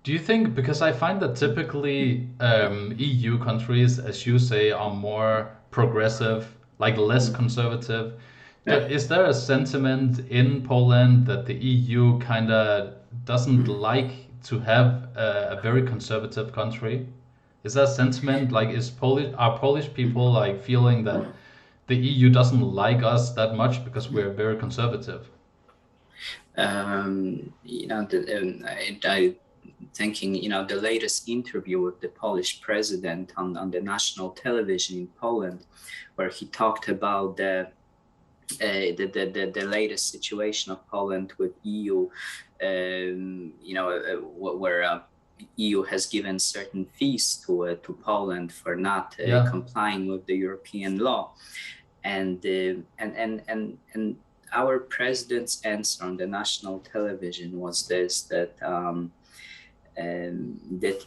Do you think, because I find that typically EU countries, as you say, are more progressive, like less Mm. conservative. Yeah. Is there a sentiment in Poland that the EU kind of doesn't Mm. like to have a very conservative country? Is that sentiment like are Polish people like feeling that the EU doesn't like us that much because we're very conservative? I thinking, the latest interview with the Polish president on the national television in Poland, where he talked about the latest situation of Poland with EU, where EU has given certain fees to Poland for not Yeah, complying with the European law, and our president's answer on the national television was this that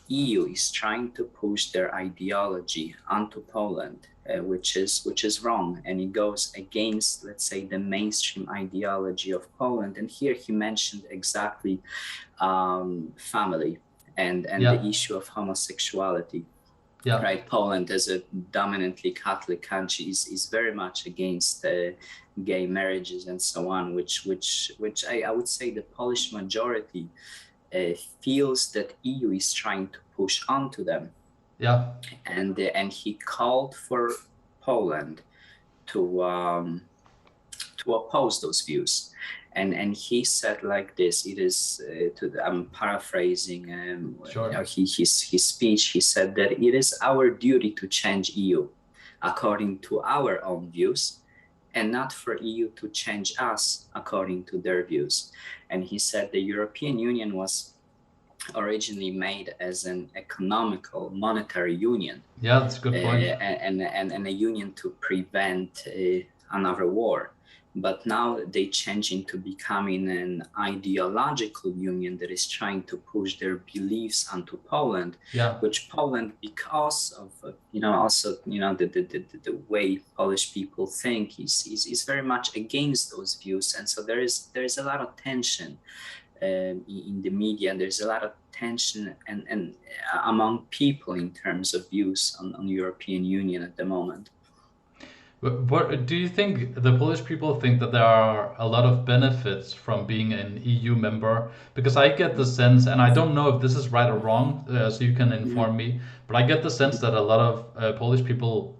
EU is trying to push their ideology onto Poland, which is wrong, and it goes against, let's say, the mainstream ideology of Poland. And here he mentioned exactly family and the yeah, issue of homosexuality. yeah. Right, Poland as a dominantly Catholic country is very much against gay marriages and so on, which I would say the Polish majority feels that EU is trying to push onto them, Yeah. and he called for Poland to oppose those views. And he said like this, it is I'm paraphrasing Sure. his speech. He said that it is our duty to change EU according to our own views, and not for EU to change us according to their views. And he said the European Union was originally made as an economical monetary union, Yeah, that's a good point. and a union to prevent another war. But now they change into becoming an ideological union that is trying to push their beliefs onto Poland, Yeah. which Poland, because of also the way Polish people think, is very much against those views, and so there is a lot of tension in the media, and there's a lot of tension and among people in terms of views on European Union at the moment. What do you think the Polish people think that there are a lot of benefits from being an EU member? Because I get the sense, and I don't know if this is right or wrong, so you can Mhm. inform me, but I get the sense that a lot of Polish people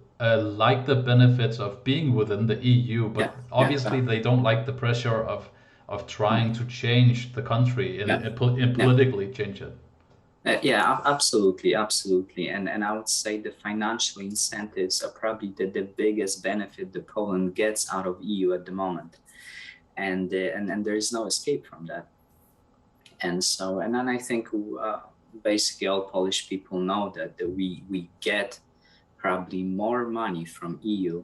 like the benefits of being within the EU, Yeah, but yeah, obviously they don't like the pressure of trying mm, to change the country yeah, in yeah. politically change it. Yeah, absolutely, absolutely. And I would say the financial incentives are probably the biggest benefit that Poland gets out of EU at the moment. And there is no escape from that. And so, and then I think basically all Polish people know that we get probably more money from EU,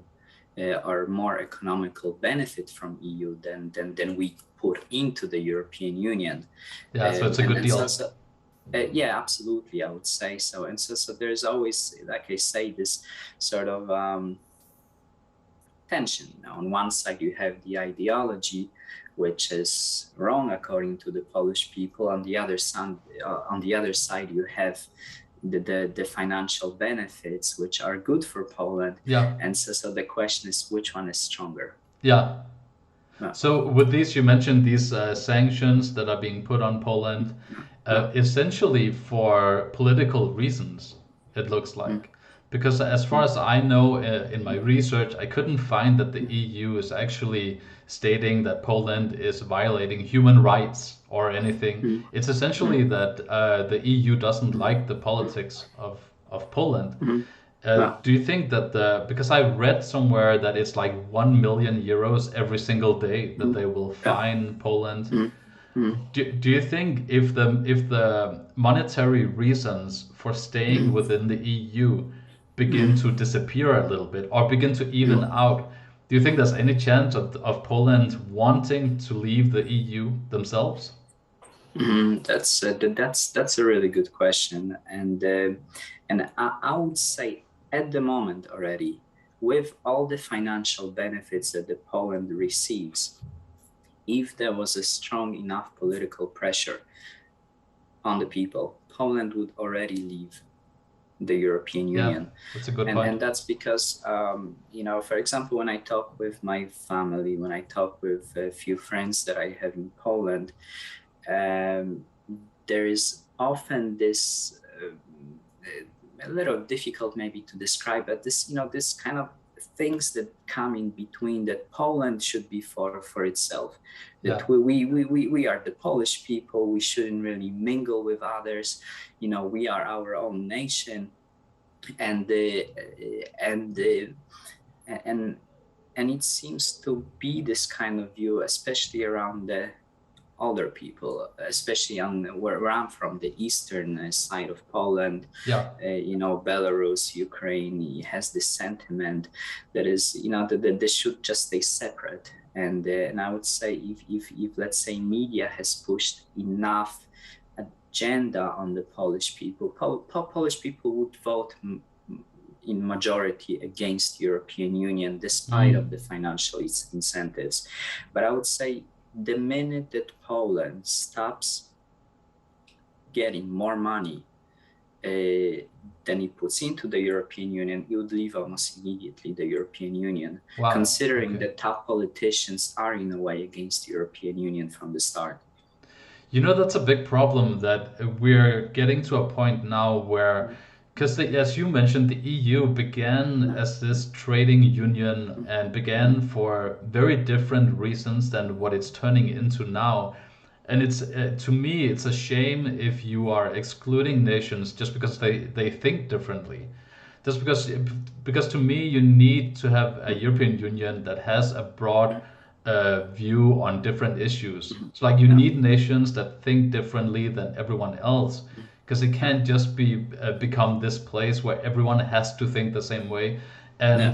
or more economical benefit from EU than we put into the European Union. Yeah, so it's a And good and so, deal. so yeah, absolutely, I would say so. And so there's always, like I say, this sort of tension. On one side, you have the ideology, which is wrong according to the Polish people. On the other side, you have the financial benefits, which are good for Poland. Yeah, And so the question is, which one is stronger? yeah. Uh, So with these, you mentioned these sanctions that are being put on Poland, uh, essentially for political reasons, it looks mm, like. Because as far mm, as I know, in my research, I couldn't find that the EU is actually stating that Poland is violating human rights or anything. mm, It's essentially mm, that the EU doesn't like the politics of Poland. mm, uh, Do you think that because I read somewhere that it's like 1 million euros every single day that mm, they will uh, fine Poland? mm, mm, Do you think if the monetary reasons for staying mm, within the EU begin mm, to disappear a little bit or begin to even mm. out, do you think there's any chance of Poland wanting to leave the EU themselves? That's a really good question, and I would say at the moment already, with all the financial benefits that the Poland receives, if there was a strong enough political pressure, on the people, Poland would already leave the European Yeah, Union. that's a good point. And that's because, for example, when I talk with my family, when I talk with a few friends that I have in Poland, um, there is often this a little difficult maybe to describe, but this kind of things that come in between, that Poland should be for itself, Yeah. that we are the Polish people, we shouldn't really mingle with others, we are our own nation, and and and and it seems to be this kind of view, especially around the older people, especially on where I'm from, the eastern side of Poland, Yeah. Belarus, Ukraine, has this sentiment that is, that they should just stay separate. And I would say if let's say media has pushed enough agenda on the Polish people, Polish people would vote in majority against European Union, despite of Mm. the financial incentives. But I would say the minute that Poland stops getting more money than it puts into the European Union, it would leave almost immediately the European Union, Wow. considering Okay. that top politicians are in a way against the European Union from the start. You know, that's a big problem that we're getting to a point now where, because as you mentioned, the EU began as this trading union and began for very different reasons than what it's turning into now. And it's to me, it's a shame if you are excluding nations just because they think differently. Just because to me you need to have a European Union that has a broad view on different issues. So like you Yeah, need nations that think differently than everyone else, because it yeah, can't just be become this place where everyone has to think the same way. yeah,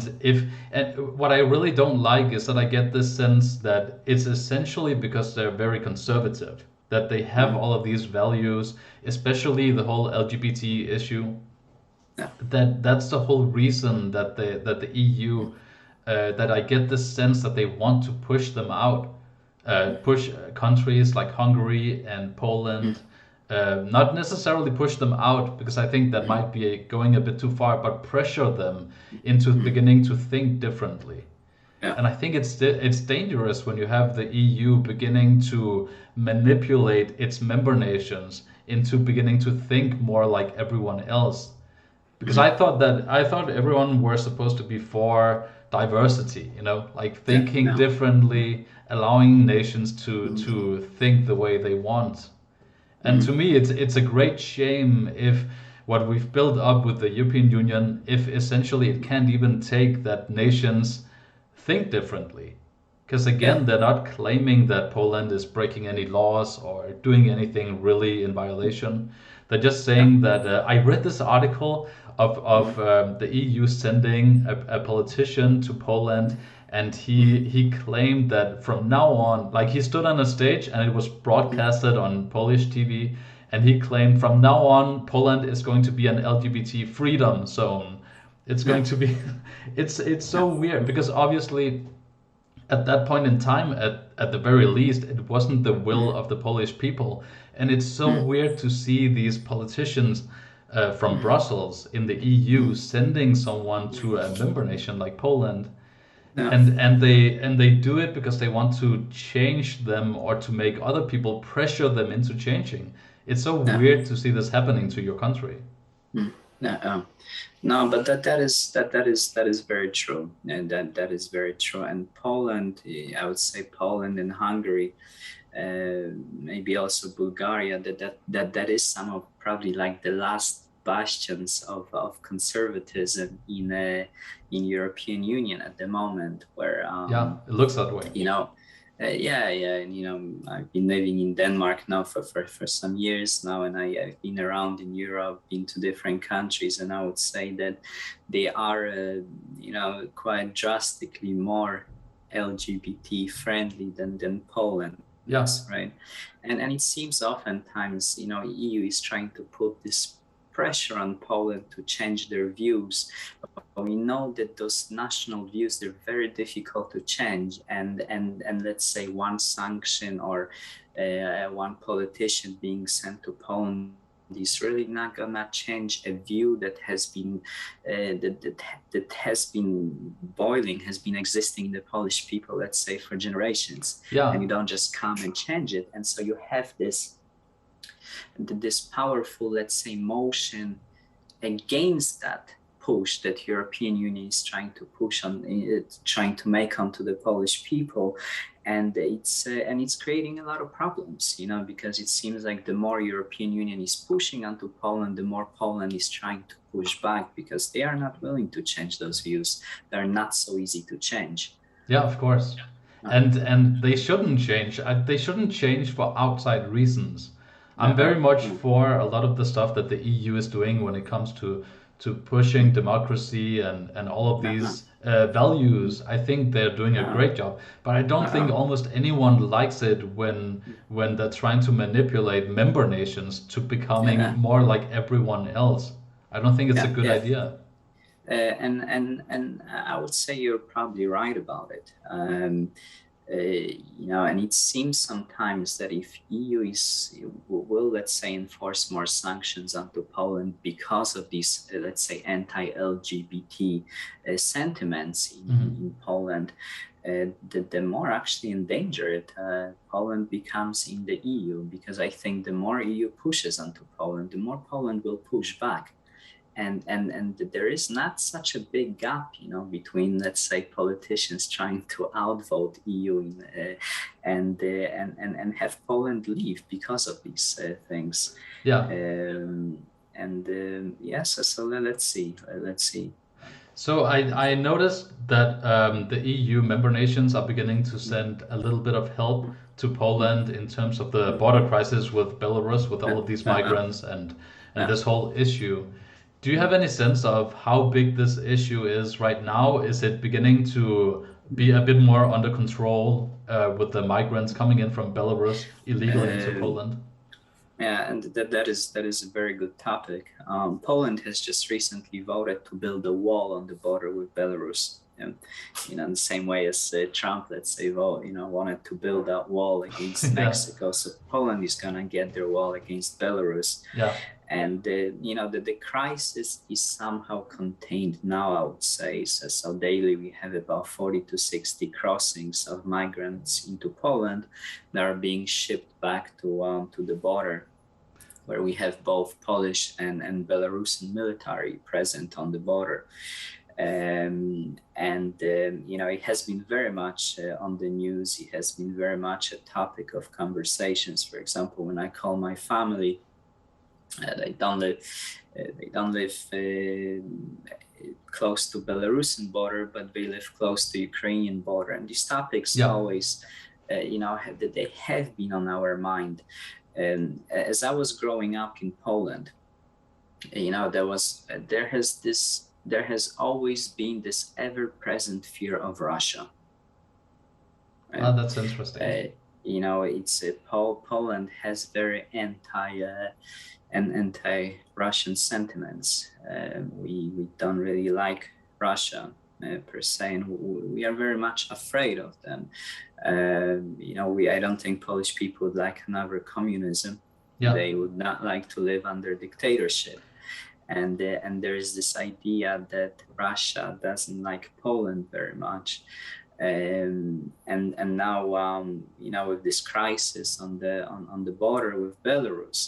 And what I really don't like is that I get this sense that it's essentially because they're very conservative, that they have mm, all of these values, especially the whole LGBT issue, yeah, that's the whole reason that the EU, that I get this sense that they want to push them out, push countries like Hungary and Poland, not necessarily push them out because I think that might be going a bit too far, but pressure them into beginning to think differently. yeah, And I think it's dangerous when you have the EU beginning to manipulate its member nations into beginning to think more like everyone else, because I thought everyone were supposed to be for diversity, like yeah, thinking no, differently, allowing nations to think the way they want. And to me, it's a great shame if what we've built up with the European Union, if essentially it can't even take that nations think differently. Because yeah, again, they're not claiming that Poland is breaking any laws or doing anything really in violation. They're just yeah, saying that I read this article of the EU sending a politician to Poland, and he claimed that from now on, like he stood on a stage and it was broadcasted on Polish TV, and he claimed from now on Poland is going to be an LGBT freedom zone. It's yeah, going to be, it's so yeah, weird because obviously at that point in time, at the very least, it wasn't the will of the Polish people. And it's so weird to see these politicians from Brussels in the EU sending someone to a member nation like Poland, yeah, and they do it because they want to change them or to make other people pressure them into changing. It's so yeah. weird to see this happening to your country. No, no, but that is very true, and that is very true. And Poland, I would say Poland and Hungary, maybe also Bulgaria, that is some of probably like the last bastions of conservatism in European Union at the moment, where Yeah, it looks that way. you know yeah, and I've been living in Denmark now for some years now, and I've been around in Europe, been to different countries, and I would say that they are quite drastically more LGBT friendly than Poland Yeah. is, right? And it seems oftentimes EU is trying to put this pressure on Poland to change their views. We know that those national views, they're very difficult to change, and let's say one sanction or one politician being sent to Poland is really not gonna change a view that has been that has been boiling, has been existing in the Polish people, let's say, for generations, and Yeah. you don't just come and change it. And so you have this powerful, let's say, motion against that push that European Union is trying to push on, trying to make onto the Polish people, and it's creating a lot of problems, because it seems like the more European Union is pushing onto Poland, the more Poland is trying to push back because they are not willing to change those views. They're not so easy to change. Yeah, of course. No, And they shouldn't change. They shouldn't change for outside reasons. I'm no, very much no, for a lot of the stuff that the EU is doing when it comes to pushing democracy and all of no, no, these values. I think they're doing a no, great job, but I don't think no, almost anyone likes it when they're trying to manipulate member nations to becoming no, more like everyone else. I don't think it's a yeah, good yeah. idea. And I would say you're probably right about it. And it seems sometimes that if EU will, let's say, enforce more sanctions onto Poland because of these, let's say, anti-LGBT sentiments Hmm. in Poland, the more actually endangered Poland becomes in the EU, because I think the more EU pushes onto Poland, the more Poland will push back. And there is not such a big gap, between, let's say, politicians trying to outvote EU and have Poland leave because of these things. Yeah. Yes, so let's see. So I noticed that the EU member nations are beginning to Mm, send a little bit of help to mm, Poland in terms of the mm. border crisis with Belarus, with all Yeah, of these yeah, yeah, migrants and yeah. this whole issue. Do you Mm. have any sense of how big this issue is right now? Is it beginning to be a bit more under control with the migrants coming in from Belarus illegally into Uh, Poland? Yeah, and that is a very good topic. Poland has just recently voted to build a wall on the border with Belarus, and in the same way as Trump, let's say, wanted to build that wall against Yeah, Mexico. So Poland is gonna get their wall against Belarus, yeah, and the crisis is somehow contained now, I would say. So daily we have about 40 to 60 crossings of migrants into Poland that are being shipped back to the border, where we have both Polish and Belarusian military present on the border. It has been very much on the news. It has been very much a topic of conversations. For example, when I call my family, they don't live close to Belarusian border, but they live close to Ukrainian border. And these topics yeah. always, that they have been on our mind. And as I was growing up in Poland, there has always been this ever-present fear of Russia. Ah, Right? that's interesting. Uh, it's Poland has very anti-Russian sentiments. We don't really like Russia per se, and we are very much afraid of them. I don't think Polish people would like another communism. Yeah. They would not like to live under dictatorship. And there is this idea that Russia doesn't like Poland very much. And now, with this crisis on the border with Belarus,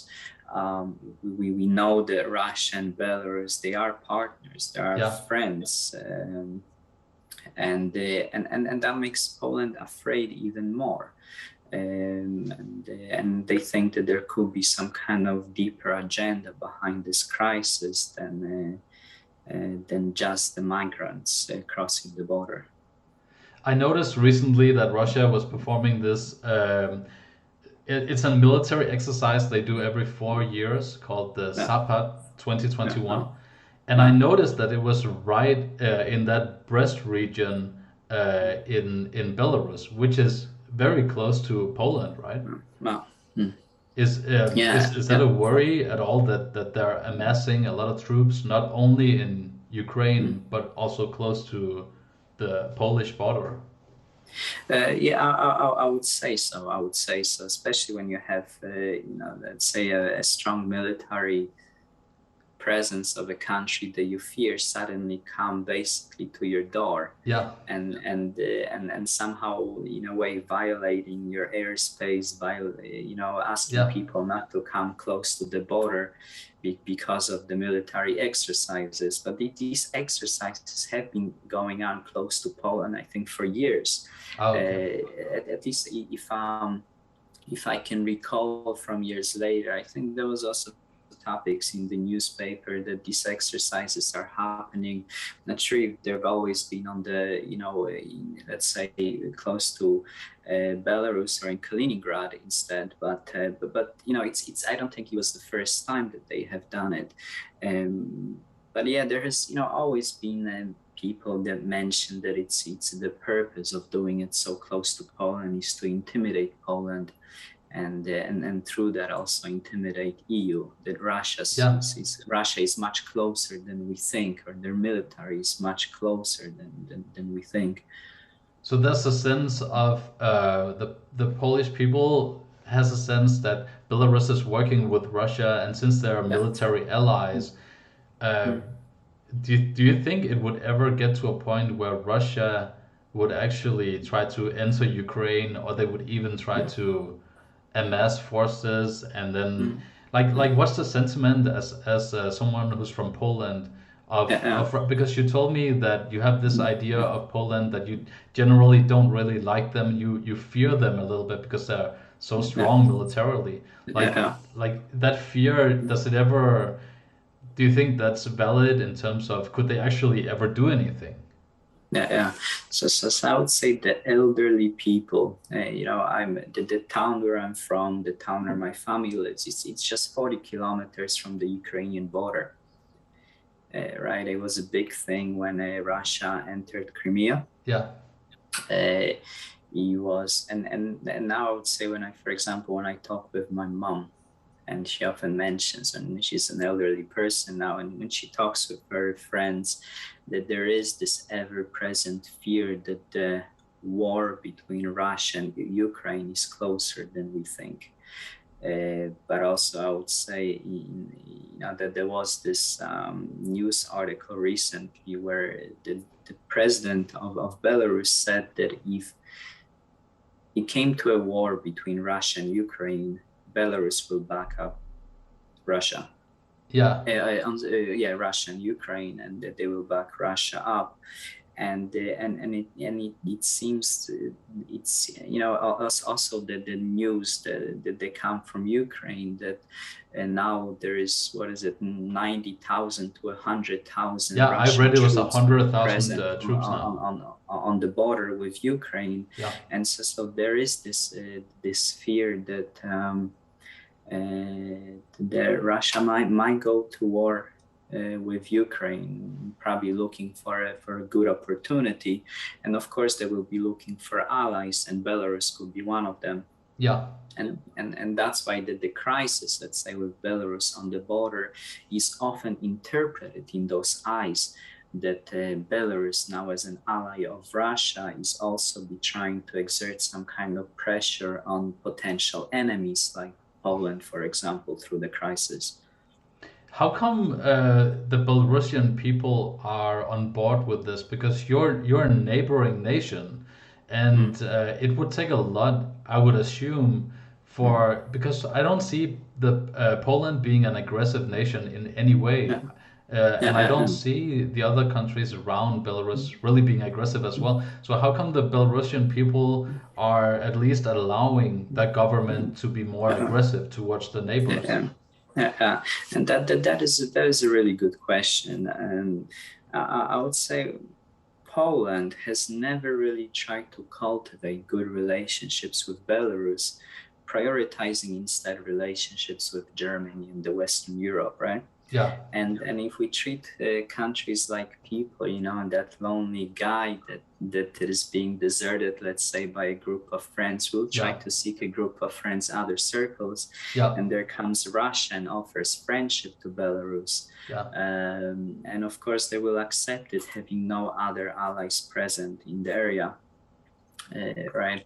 we know that Russia and Belarus, they are partners, they are Yeah. friends, and that makes Poland afraid even more. And they think that there could be some kind of deeper agenda behind this crisis than just the migrants crossing the border. I noticed recently that Russia was performing this. It's a military exercise they do every 4 years called the Yeah, SAPAT yeah, 2021. no, And I no, noticed that it was right in that Brest region in Belarus, which is very close to Poland, right? no, no. Yeah, Is that a yeah. worry at all that they're amassing a lot of troops not only in Mm. Ukraine but also close to the Polish border? Yeah, I would say so. I would say so, especially when you have, let's say a strong military presence of a country that you fear suddenly come basically to your door, Yeah, and somehow in a way violating your airspace, asking yeah, people not to come close to the border because of the military exercises. But these exercises have been going on close to Poland, I think, for years. oh, okay, At least if I can recall from years later, I think there was also topics in the newspaper that these exercises are happening. Not sure if they've always been on the, let's say close to Belarus or in Kaliningrad instead, but it's I don't think it was the first time that they have done it. Um, but yeah, there has always been people that mention that it's the purpose of doing it so close to Poland is to intimidate Poland, and through that also intimidate EU. That yeah. Russia is much closer than we think, or their military is much closer than we think. So there's a sense of the Polish people has a sense that Belarus is working with Russia, and since they are Yeah. military allies, uh, Mm. do you think it would ever get to a point where Russia would actually try to enter Ukraine, or they would even try to amass forces and then Mm. like Mm. what's the sentiment as someone who's from Poland Yeah. of because you told me that you have this Mm. idea of Poland that you generally don't really like them, you fear them a little bit because they're so Yeah. strong militarily, like Yeah. like that fear, does it ever, do you think that's valid in terms of could they actually ever do anything? Yeah. So I would say the elderly people. I'm the town where I'm from, the town where my family lives. It's just 40 kilometers from the Ukrainian border. Right, it was a big thing when Russia entered Crimea. Yeah, Uh, he was, and now I would say for example, when I talk with my mom, and she often mentions, and she's an elderly person now, and when she talks with her friends, that there is this ever-present fear that the war between Russia and Ukraine is closer than we think. But also, I would say, that there was this news article recently where the president of Belarus said that if it came to a war between Russia and Ukraine, Belarus will back up Russia. yeah, Yeah, Russia and Ukraine, and that they will back Russia up. And it seems it's also the news that they come from Ukraine, that and now there is, what is it, 90,000 to 100,000 yeah, I've read Russian it was a troops hundred thousand present troops now. on the border with Ukraine. Yeah, And so there is this fear that Russia might go to war with Ukraine, probably looking for a good opportunity, and of course they will be looking for allies, and Belarus could be one of them. yeah. And that's why the crisis, let's say, with Belarus on the border is often interpreted in those eyes, that Belarus now as an ally of Russia is also be trying to exert some kind of pressure on potential enemies like Poland, for example, through the crisis. How come the Belarusian people are on board with this? Because you're a neighboring nation, Mm, and it would take a lot, I would assume, mm, for because I don't see the Poland being an aggressive nation in any way, yeah, and I don't yeah, see the other countries around Belarus really being aggressive as well. So how come the Belarusian people are at least allowing that government to be more yeah, aggressive towards the neighbors? yeah, yeah. And that is a really good question, and I would say Poland has never really tried to cultivate good relationships with Belarus, prioritizing instead relationships with Germany and the Western Europe, right? Yeah. And if we treat countries like people, and that lonely guy that is being deserted, let's say, by a group of friends, will try Yeah. to seek a group of friends, other circles, Yeah. and there comes Russia and offers friendship to Belarus. Yeah. And of course, they will accept it, having no other allies present in the area, right?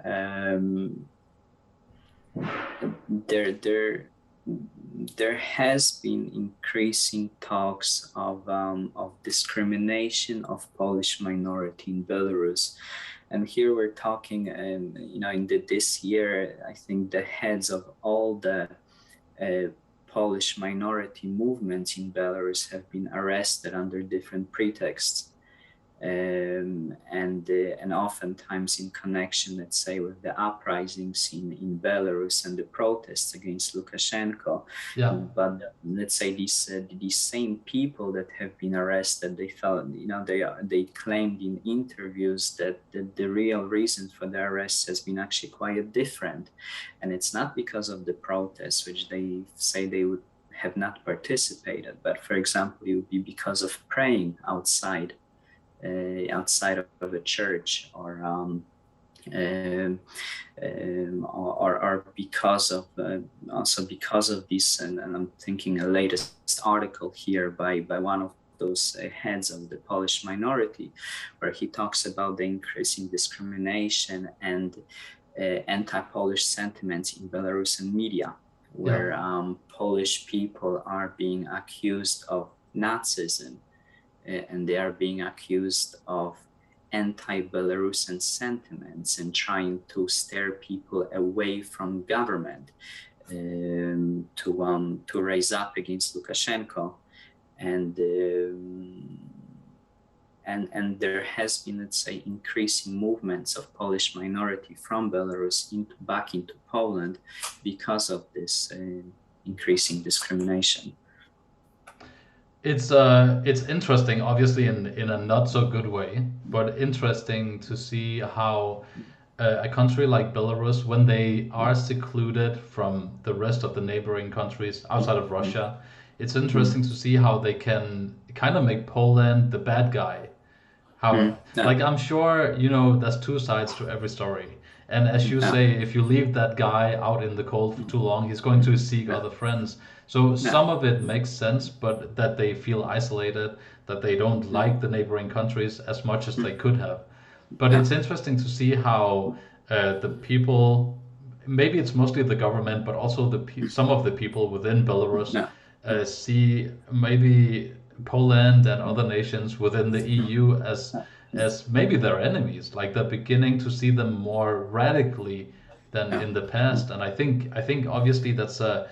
Um, there there there has been increasing talks of discrimination of Polish minority in Belarus, and here we're talking, in this year, I think the heads of all the uh, Polish minority movements in Belarus have been arrested under different pretexts, and oftentimes in connection, let's say, with the uprisings in Belarus and the protests against Lukashenko. Yeah. But let's say these same people that have been arrested, they felt, they claimed in interviews that the real reason for the arrests has been actually quite different, and it's not because of the protests, which they say they would have not participated, but for example, it would be because of praying outside of a church, um, or because of also because of this, and I'm thinking a latest article here by one of those heads of the Polish minority, where he talks about the increasing discrimination and anti-Polish sentiments in Belarusian media, Yeah. where Polish people are being accused of Nazism, and they are being accused of anti-Belarusian sentiments and trying to steer people away from government, to raise up against Lukashenko, and and there has been, let's say, increasing movements of Polish minority from Belarus back into Poland because of this increasing discrimination. It's interesting, obviously in a not so good way, but interesting to see how a country like Belarus, when they are secluded from the rest of the neighboring countries outside of Mm, Russia, it's mm, interesting to see how they can kind of make Poland the bad guy. How, yeah, like, I'm sure, there's two sides to every story. And as you yeah, say, if you leave that guy out in the cold for too long, he's going to seek yeah, other friends. So yeah, some of it makes sense, but that they feel isolated, that they don't mm, like the neighboring countries as much as they mm, could have. But yeah, it's interesting to see how the people, maybe it's mostly the government, but also some of the people within Belarus yeah, see maybe Poland and other nations within the EU as maybe their enemies. Like they're beginning to see them more radically than yeah, in the past. And I think obviously it's a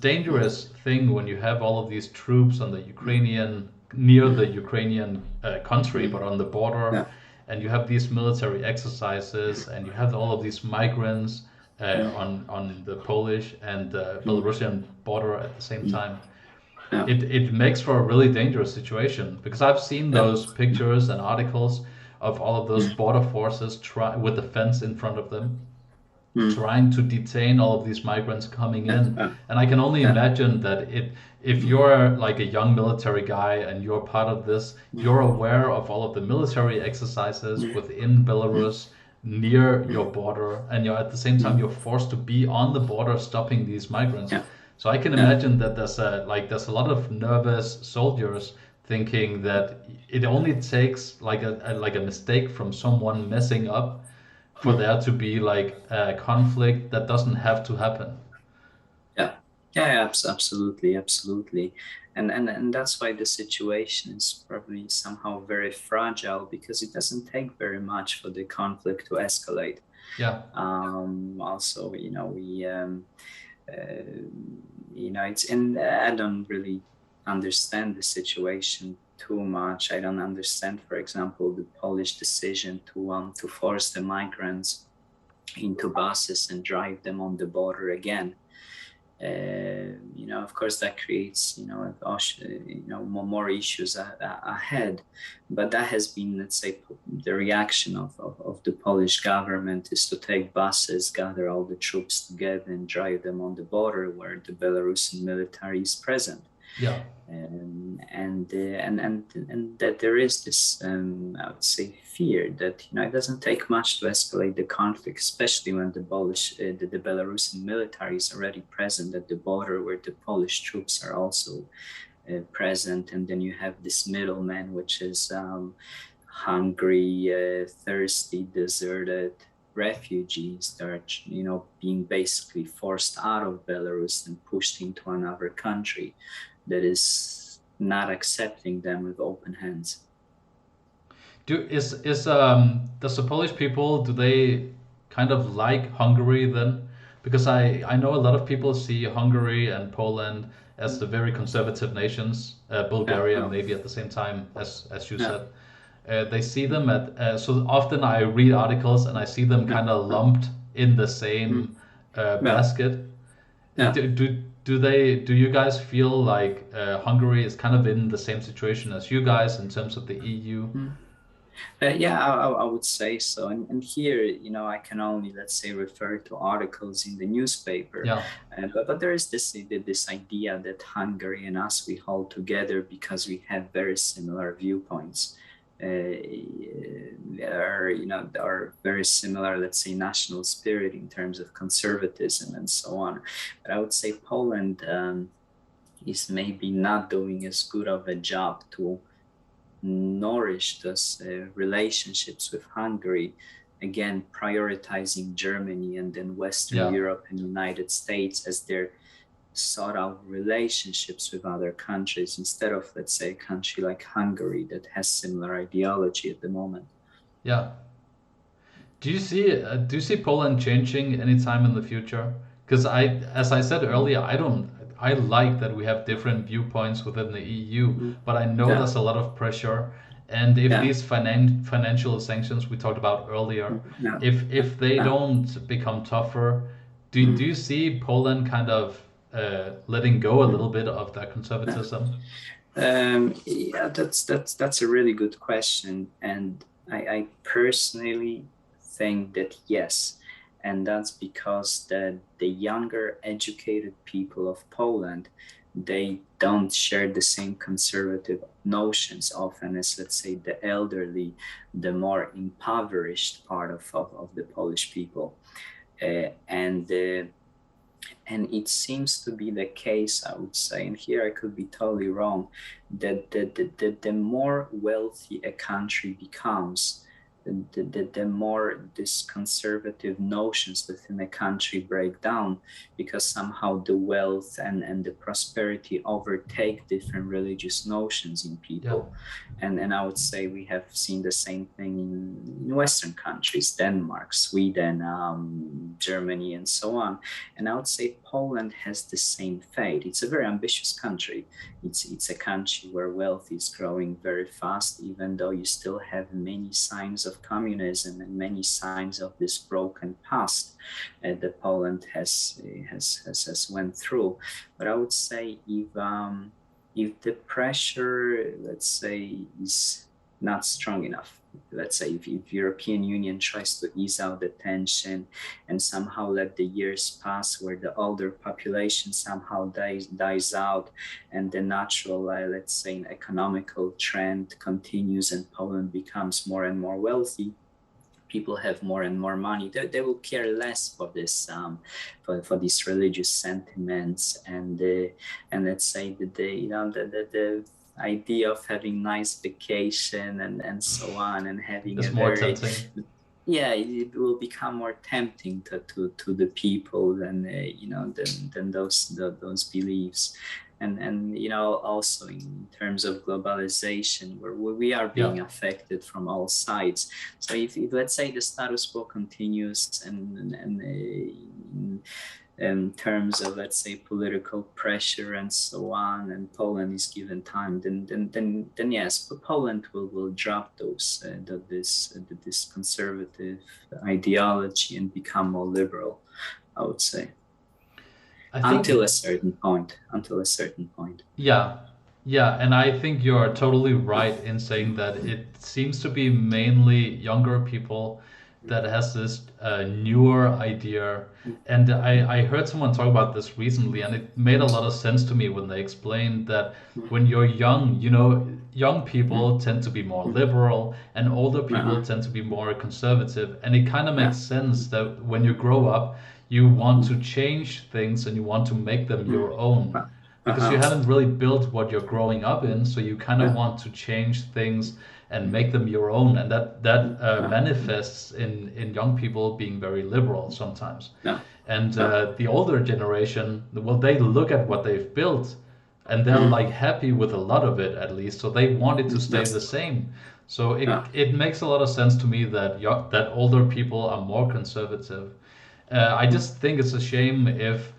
dangerous thing when you have all of these troops on the Ukrainian near the Ukrainian country, but on the border, yeah, and you have these military exercises, and you have all of these migrants on the Polish and Belarusian border at the same time. yeah, It makes for a really dangerous situation because I've seen yeah, those pictures and articles of all of those border forces try with the fence in front of them trying to detain all of these migrants coming yeah, in. And I can only yeah, imagine that if you're like a young military guy and you're part of this, you're aware of all of the military exercises within Belarus near your border, and you're at the same time you're forced to be on the border stopping these migrants. yeah, So I can yeah, imagine that there's a lot of nervous soldiers thinking that it only takes like a mistake from someone messing up for there to be like a conflict that doesn't have to happen. yeah, yeah, absolutely, absolutely. And that's why the situation is probably somehow very fragile, because it doesn't take very much for the conflict to escalate. Yeah, Also, uh, it's, and I don't really understand the situation too much. I don't understand, for example, the Polish decision to force the migrants into buses and drive them on the border again. Of course, that creates, more issues ahead. But that has been, let's say, the reaction of the Polish government is to take buses, gather all the troops together, and drive them on the border where the Belarusian military is present. Yeah. And that there is this, I would say, fear that it doesn't take much to escalate the conflict, especially when the Belarusian military is already present at the border, where the Polish troops are also present, and then you have this middleman, which is hungry, thirsty, deserted refugees that are, being basically forced out of Belarus and pushed into another country that is not accepting them with open hands. Does the Polish people, do they kind of like Hungary then? Because I know a lot of people see Hungary and Poland as the very conservative nations, Yeah, Bulgaria no, maybe at the same time, as you yeah, said. They see them at so often I read articles and I see them yeah, kind of lumped in the mm, same yeah, basket. yeah. Do you guys feel like Hungary is kind of in the same situation as you guys in terms of the EU? Mm. Yeah, I would say so. And here, I can only, let's say, refer to articles in the newspaper. Yeah, But there is this idea that Hungary and us, we hold together because we have very similar viewpoints. There are very similar, let's say, national spirit in terms of conservatism and so on. But I would say Poland is maybe not doing as good of a job to nourish those relationships with Hungary, again, prioritizing Germany and then Western yeah. Europe and United States as their sort of relationships with other countries instead of, let's say, a country like Hungary that has similar ideology at the moment. Yeah. Do you see Poland changing anytime in the future? Because as I said earlier, I don't. I like that we have different viewpoints within the EU, Mm. but I know Yeah, there's a lot of pressure. And if yeah, these financial sanctions we talked about earlier, yeah, if they yeah. don't become tougher, do you see Poland kind of letting go a little Mm. bit of that Yeah. conservatism? Yeah, that's a really good question, and I personally think that yes, and that's because the younger educated people of Poland, they don't share the same conservative notions often as, let's say, the elderly, the more impoverished part of the Polish people, and it seems to be the case, I would say, and here I could be totally wrong, that the more wealthy a country becomes, the more these conservative notions within a country break down, because somehow the wealth and the prosperity overtake different religious notions in Yeah, people. And I would say we have seen the same thing in Western countries, Denmark, Sweden, Germany, and so on. And I would say Poland has the same fate. It's a very ambitious country. It's a country where wealth is growing very fast, even though you still have many signs of communism and many signs of this broken past that Poland has went through. But I would say if the pressure, let's say, is not strong enough, let's say if European Union tries to ease out the tension and somehow let the years pass where the older population somehow dies out and the natural, let's say, economical trend continues and Poland becomes more and more wealthy, people have more and more money, they will care less for this for these religious sentiments and let's say that the idea of having nice vacation and so on and having a it's more very, tempting. yeah, it will become more tempting to the people than than those beliefs. And also in terms of globalization where we are Yeah. being affected from all sides. So if let's say the status quo continues and in terms of, let's say, political pressure and so on, and Poland is given time, then yes, but Poland will drop this conservative ideology and become more liberal, I would say, I until a think certain point. Until a certain point. Yeah, yeah, and I think you're totally right in saying that it seems to be mainly younger people that has this newer idea. And I heard someone talk about this recently, and it made a lot of sense to me when they explained that when you're young, young people tend to be more liberal, and older people Uh-huh. tend to be more conservative. And it kind of Yeah. makes sense that when you grow up, you want to change things and you want to make them your own because you Uh-huh. haven't really built what you're growing up in, so you kind of Yeah. want to change things and make them your own, and that Yeah. manifests in young people being very liberal sometimes. Yeah. And Yeah. the older generation, well, they look at what they've built, and they're like happy with a lot of it at least, so they want it to stay Yeah. the same. So Yeah. it makes a lot of sense to me that that older people are more conservative. I just think it's a shame if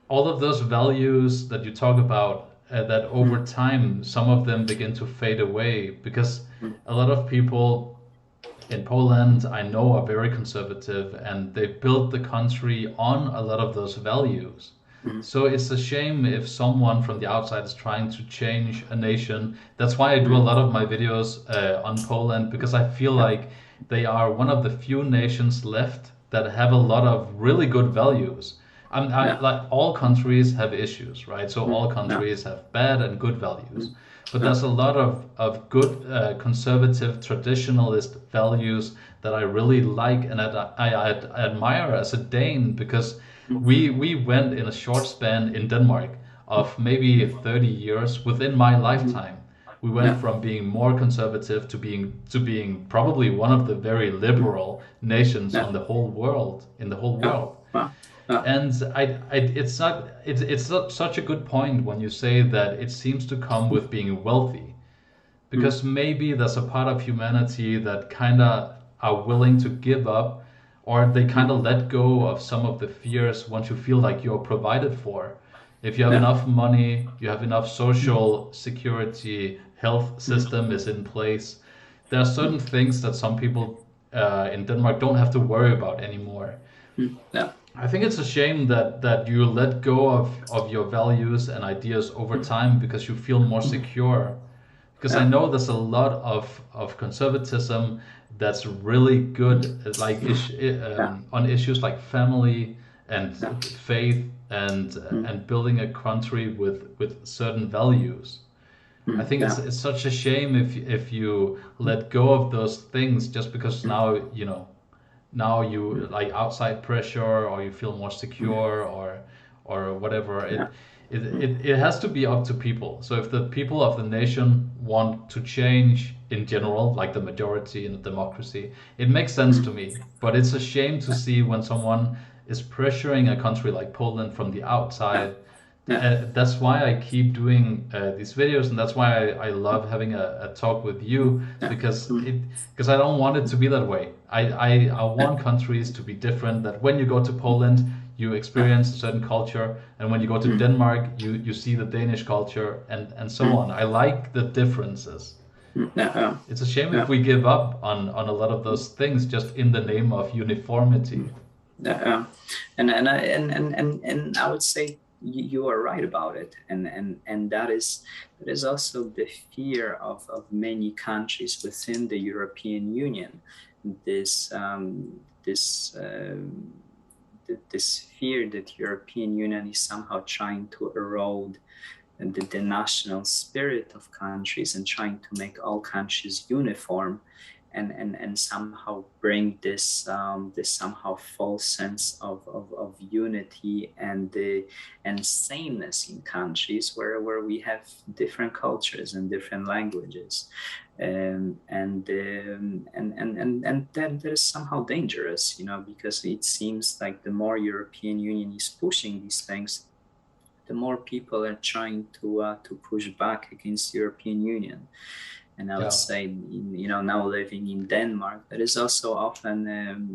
all of those values that you talk about, that over time some of them begin to fade away because a lot of people in Poland I know are very conservative and they built the country on a lot of those values. So it's a shame if someone from the outside is trying to change a nation. That's why I do a lot of my videos on Poland because I feel Yeah. like they are one of the few nations left that have a lot of really good values. Yeah. Like all countries have issues, right? So all Yeah. countries have bad and good values. But Yeah. there's a lot of good conservative traditionalist values that I really like and I admire as a Dane because we went in a short span in Denmark of maybe 30 years within my lifetime. We went Yeah. from being more conservative to being probably one of the very liberal nations Yeah. on the whole world in the whole Yeah. world. Yeah. Yeah. And it's not such a good point when you say that it seems to come with being wealthy, because maybe there's a part of humanity that kind of are willing to give up, or they kind of let go of some of the fears once you feel like you're provided for. If you have Yeah. enough money, you have enough social security, health system is in place. There are certain things that some people in Denmark don't have to worry about anymore. Yeah. I think it's a shame that you let go of your values and ideas over time because you feel more secure. Because I Yeah. know there's a lot of conservatism that's really good, like Yeah. on issues like family and Yeah. faith and building a country with certain values. I think Yeah. it's such a shame if you let go of those things just because now you like outside pressure or you feel more secure or whatever. Yeah. It has to be up to people. So if the people of the nation want to change in general, like the majority in a democracy, it makes sense to me. But it's a shame to see when someone is pressuring a country like Poland from the Yeah. outside. Yeah. That's why I keep doing these videos, and that's why I love having a talk with you Yeah. because I don't want it to be that way. I want countries to be different. That when you go to Poland, you Yeah. experience a certain culture, and when you go to Denmark, you see the Danish culture, and so on. I like the differences. Yeah. It's a shame if Yeah. we give up on a lot of those things just in the name of uniformity. Yeah. And I would say you are right about it, and that is also the fear of many countries within the European Union. This this this fear that European Union is somehow trying to erode the national spirit of countries and trying to make all countries uniform, and somehow bring this somehow false sense of unity and sameness in countries where we have different cultures and different languages, and that is somehow dangerous, because it seems like the more European Union is pushing these things, the more people are trying to push back against European Union. And I would Yeah. say, now living in Denmark, there is also often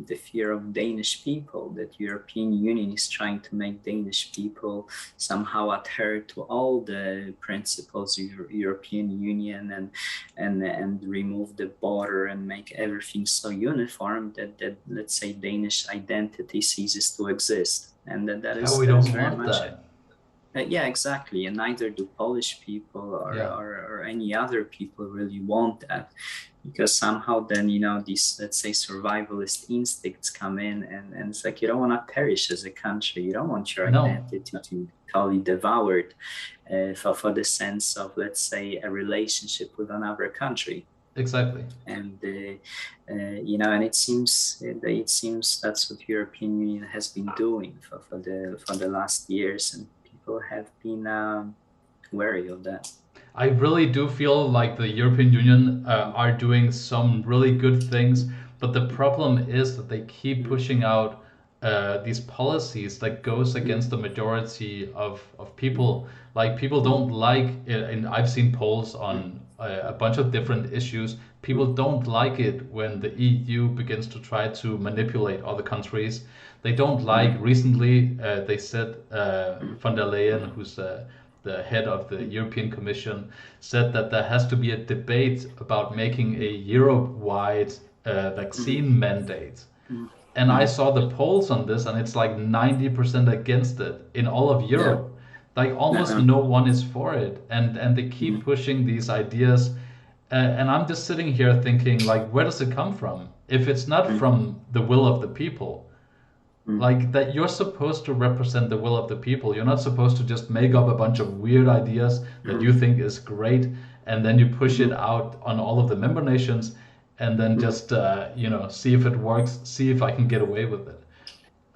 the fear of Danish people, that European Union is trying to make Danish people somehow adhere to all the principles of European Union, and remove the border and make everything so uniform that let's say Danish identity ceases to exist. And that Yeah, is we that is don't very want much that. yeah, exactly. And neither do Polish people or, Yeah. or, or any other people really want that, because somehow then, these, let's say, survivalist instincts come in, and it's like you don't want to perish as a country. You don't want your No, identity to be totally devoured for the sense of, let's say, a relationship with another country. exactly. And and it seems that's what European Union has been doing for the last years, and people have been wary of that. I really do feel like the European Union are doing some really good things, but the problem is that they keep pushing out these policies that goes against the majority of people. Like people don't like it, and I've seen polls on a bunch of different issues. People don't like it when the EU begins to try to manipulate other countries. They don't like. Recently, they said von der Leyen, who's the head of the European Commission, said that there has to be a debate about making a Europe-wide vaccine mandate. And I saw the polls on this, and it's like 90% against it in all of Yeah. Europe. Like almost Yeah. no one is for it, and they keep pushing these ideas. And I'm just sitting here thinking, like, where does it come from? If it's not from the will of the people, like that you're supposed to represent the will of the people. You're not supposed to just make up a bunch of weird ideas that you think is great and then you push it out on all of the member nations and then just see if it works, see if I can get away with it.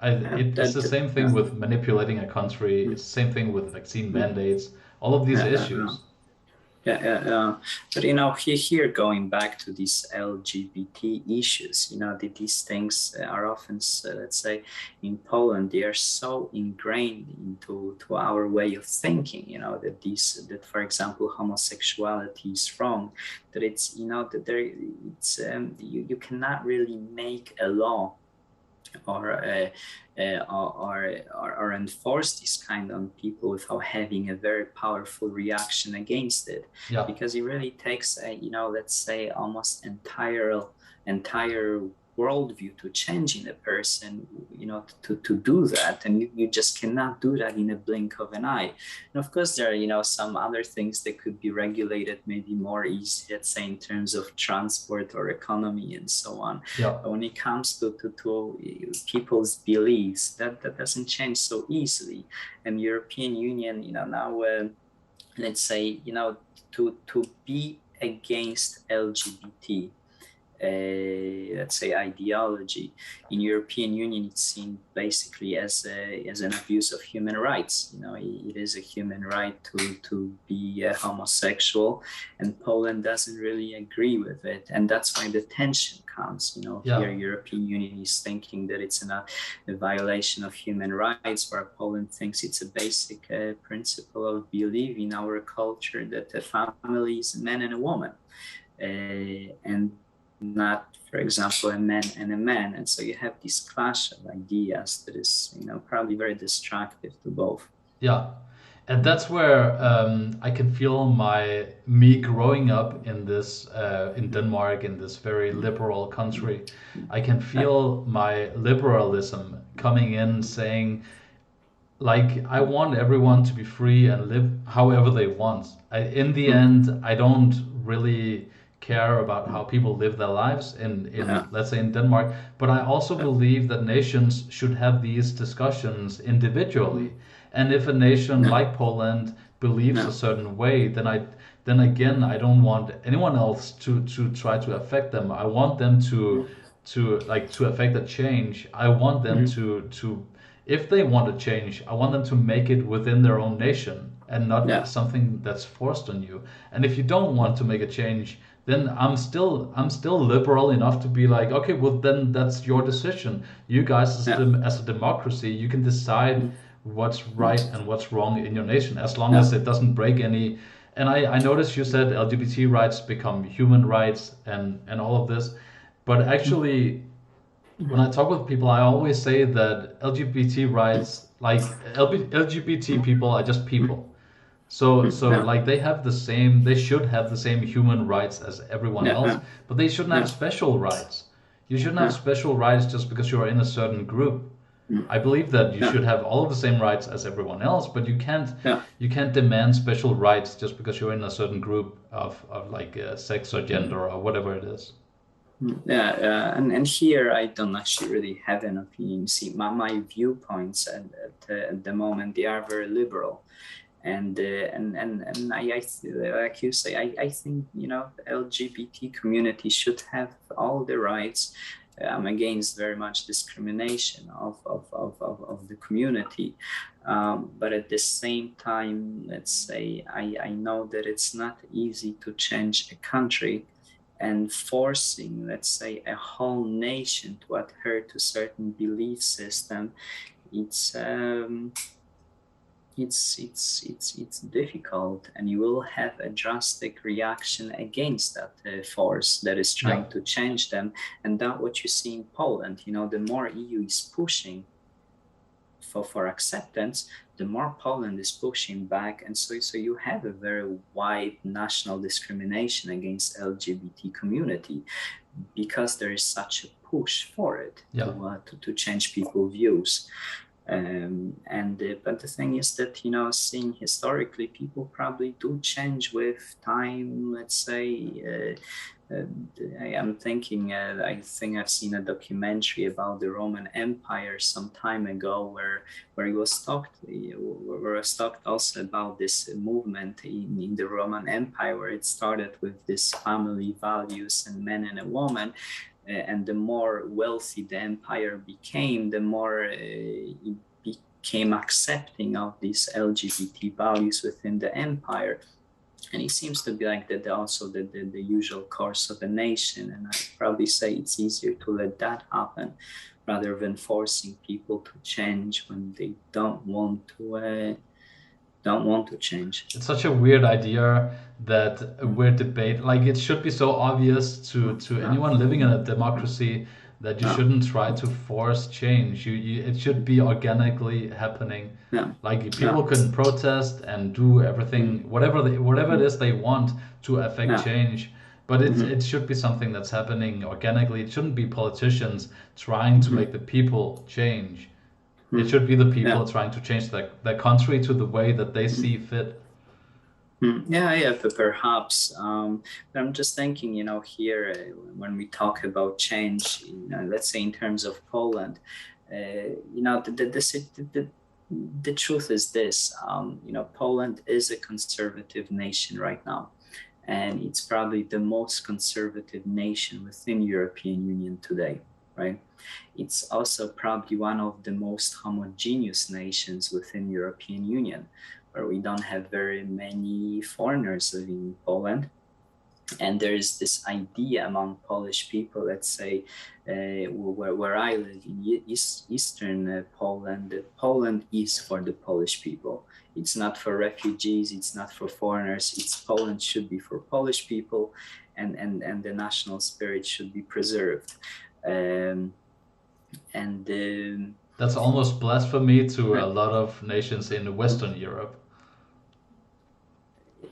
It's the same thing Yeah. with manipulating a country. It's the same thing with vaccine mandates. All of these Yeah, yeah, yeah. issues. But here going back to these LGBT issues, these things are often, let's say, in Poland, they are so ingrained into our way of thinking. That for example, homosexuality is wrong. That it's that you cannot really make a law or or enforce this kind on people without having a very powerful reaction against it, Yeah. because it really takes a let's say almost entire worldview to change in a person, to do that, and you just cannot do that in a blink of an eye. And of course there are some other things that could be regulated maybe more easy, let's say in terms of transport or economy and so on. Yeah. But when it comes to people's beliefs, that doesn't change so easily. And European Union, now let's say, to be against LGBT, let's say ideology in European Union, it's seen basically as an abuse of human rights. It is a human right to be homosexual, and Poland doesn't really agree with it, and that's why the tension comes. Yeah. Here European Union is thinking that it's a violation of human rights, where Poland thinks it's a basic principle of belief in our culture that a family is a man and a woman, and not, for example, a man and a man. And so you have this clash of ideas that is, probably very destructive to both. Yeah, and that's where I can feel me growing up in this in Denmark, in this very liberal country. I can feel my liberalism coming in, saying, like, I want everyone to be free and live however they want. In the end, I don't really care about how people live their lives in let's say in Denmark, but I also believe that nations should have these discussions individually. And if a nation like Poland believes a certain way, then again I don't want anyone else to try to affect them. I want them to affect a change. I want them to if they want to change, I want them to make it within their own nation and not something that's forced on you. And if you don't want to make a change, then I'm still liberal enough to be like, okay, well then that's your decision. You guys as a democracy, you can decide what's right and what's wrong in your nation, as long as it doesn't break any. And I noticed you said LGBT rights become human rights and all of this, but actually when I talk with people, I always say that LGBT rights, like LGBT people are just people. So like they should have the same human rights as everyone else, but they shouldn't have special rights. You shouldn't have special rights just because you're in a certain group. mm, I believe that you yeah, should have all of the same rights as everyone else, but yeah. you can't demand special rights just because you're in a certain group of like sex or Mm. gender or whatever it is. Yeah, and here I don't actually really have an opinion. See, my viewpoints at the moment, they are very liberal, and like you say, I think, the LGBT community should have all the rights. I'm against very much discrimination of the community, but at the same time, let's say, I know that it's not easy to change a country, and forcing, let's say, a whole nation to adhere to certain belief system. It's it's difficult, and you will have a drastic reaction against that force that is Yeah. trying to change them. And that what you see in Poland, the more EU is pushing for acceptance, the more Poland is pushing back. And so you have a very wide national discrimination against LGBT community, because there is such a push for it Yeah. to change people's views. And but the thing is that, seeing historically, people probably do change with time. Let's say, I am thinking, I think I've seen a documentary about the Roman Empire some time ago, where it was talked, where was talked also about this movement in the Roman Empire, where it started with this family values and man and a woman. And the more wealthy the empire became, the more it became accepting of these LGBT values within the empire. And it seems to be like that also the usual course of a nation. And I'd probably say it's easier to let that happen rather than forcing people to change when they don't want to change. It's such a weird idea that we're debate like it should be so obvious to Yeah, anyone living in a democracy that you yeah, shouldn't try to force change. It should be organically happening. yeah, Like yeah, people can protest and do everything, whatever it is they want to affect yeah, change. But mhm, it should be something that's happening organically. It shouldn't be politicians trying to mhm, make the people change. It mhm, should be the people yeah. trying to change the country to the way that they Mhm. see fit. Yeah, yeah, but perhaps. But I'm just thinking, here, when we talk about change, let's say in terms of Poland, the truth is this: Poland is a conservative nation right now, and it's probably the most conservative nation within European Union today, right? It's also probably one of the most homogeneous nations within European Union, where we don't have very many foreigners living in Poland. And there is this idea among Polish people, let's say, where I live in eastern Poland, that Poland is for the Polish people. It's not for refugees, it's not for foreigners. Poland should be for Polish people, and the national spirit should be preserved. Um, and That's almost blasphemy to a lot of nations in Western Europe.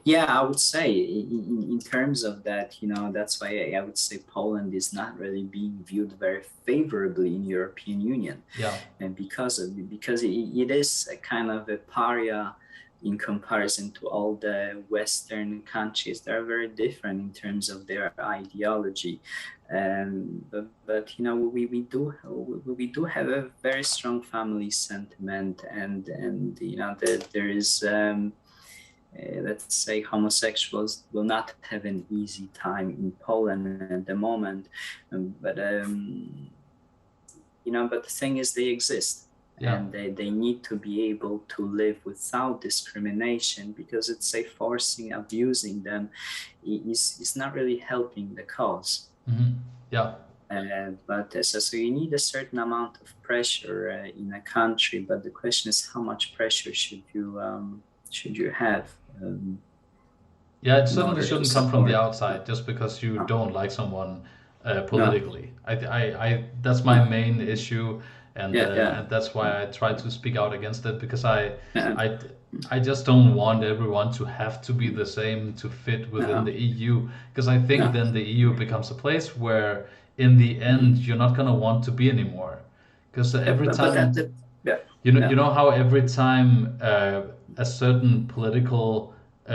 Yeah, I would say in terms of that, that's why I would say Poland is not really being viewed very favorably in European Union, Yeah, and because it is a kind of a pariah in comparison to all the Western countries. They're very different in terms of their ideology, but we do have a very strong family sentiment, and that there is. Let's say homosexuals will not have an easy time in Poland at the moment, but the thing is, they exist, yeah, and they need to be able to live without discrimination, because it's say forcing, abusing them is not really helping the cause. yeah. But so you need a certain amount of pressure in a country, but the question is, how much pressure should you have Yeah, it in certainly order to shouldn't come from the support? outside just because you No, don't like someone no, politically. That's my no. main issue, Yeah, yeah, and that's why I try to speak out against it because yeah, I, I just don't want everyone to have to be the same to fit within yeah, the EU because I think yeah. then the EU becomes a place where in the end you're not gonna want to be anymore because every but that, time that yeah, you yeah, know how every time a certain political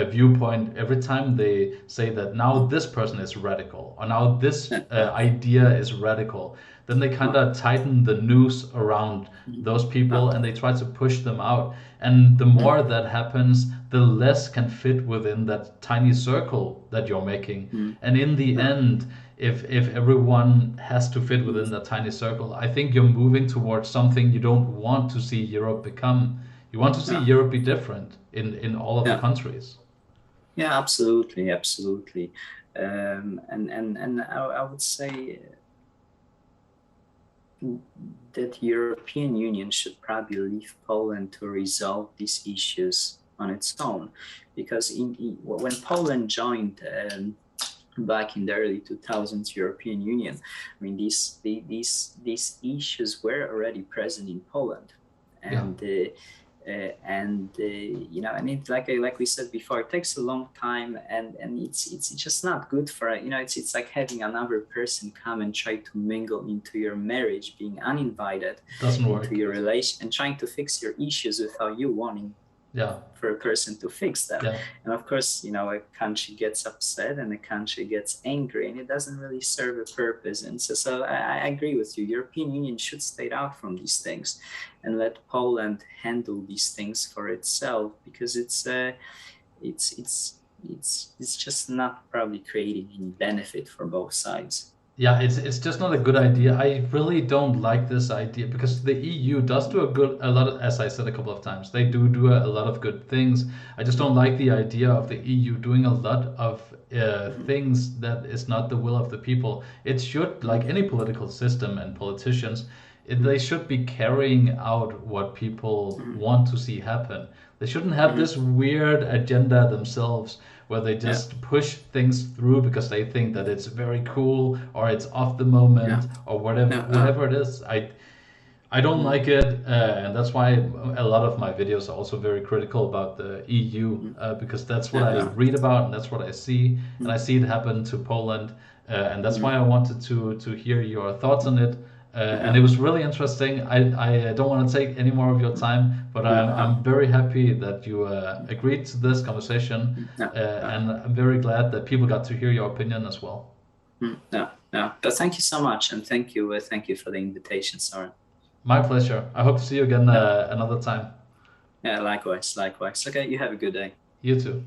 viewpoint, every time they say that now this person is radical or now this yeah, yeah, idea is radical, then they kind uh, of tighten the noose around mm, those uh, people and they try to push them out. And the mm, more that happens, the less can fit within that tiny circle that you're making. mm, And in the uh, end, if everyone has to fit mm, within that tiny circle, I think you're moving towards something you don't want to see Europe become. You want to see yeah, Europe be different in all of the yeah, countries. yeah, absolutely, absolutely. And I would say that European Union should probably leave Poland to resolve these issues on its own, because when Poland joined back in the early 2000s European Union, I mean these issues were already present in Poland, Yeah. and it like we said before, it takes a long time, and it's just not good for it's like having another person come and try to mingle into your marriage, being uninvited Doesn't into work. your relation and trying to fix your issues without you wanting Yeah. for a person to fix them. Yeah. And of course, a country gets upset and a country gets angry, and it doesn't really serve a purpose. And so I agree with you. European Union should stay out from these things and let Poland handle these things for itself, because it's just not probably creating any benefit for both sides. Yeah, it's just not a good idea. I really don't like this idea because the EU does do a lot of, as I said a couple of times, they do a lot of good things. I just don't like the idea of the EU doing a lot of things that is not the will of the people. It should, like any political system and politicians, they should be carrying out what people want to see happen. They shouldn't have this weird agenda themselves where they Yeah, just push things through because they think that it's very cool or it's off the yeah, moment or yeah, whatever it is. I don't like it, and that's why a lot of my videos are also very critical about the EU, because that's what yeah, I yeah, read about and that's what I see, and I see it happen to Poland, and that's why I wanted to hear your thoughts on it. And yeah, it was really interesting. I don't want to take any more of your time, but yeah, I'm very happy that you agreed to this conversation, yeah, yeah. and I'm very glad that people got to hear your opinion as well. Yeah, yeah. But thank you so much, and thank you for the invitation, Soren. My pleasure. I hope to see you again Yeah, another time. yeah. Likewise, likewise. Okay, you have a good day. You too.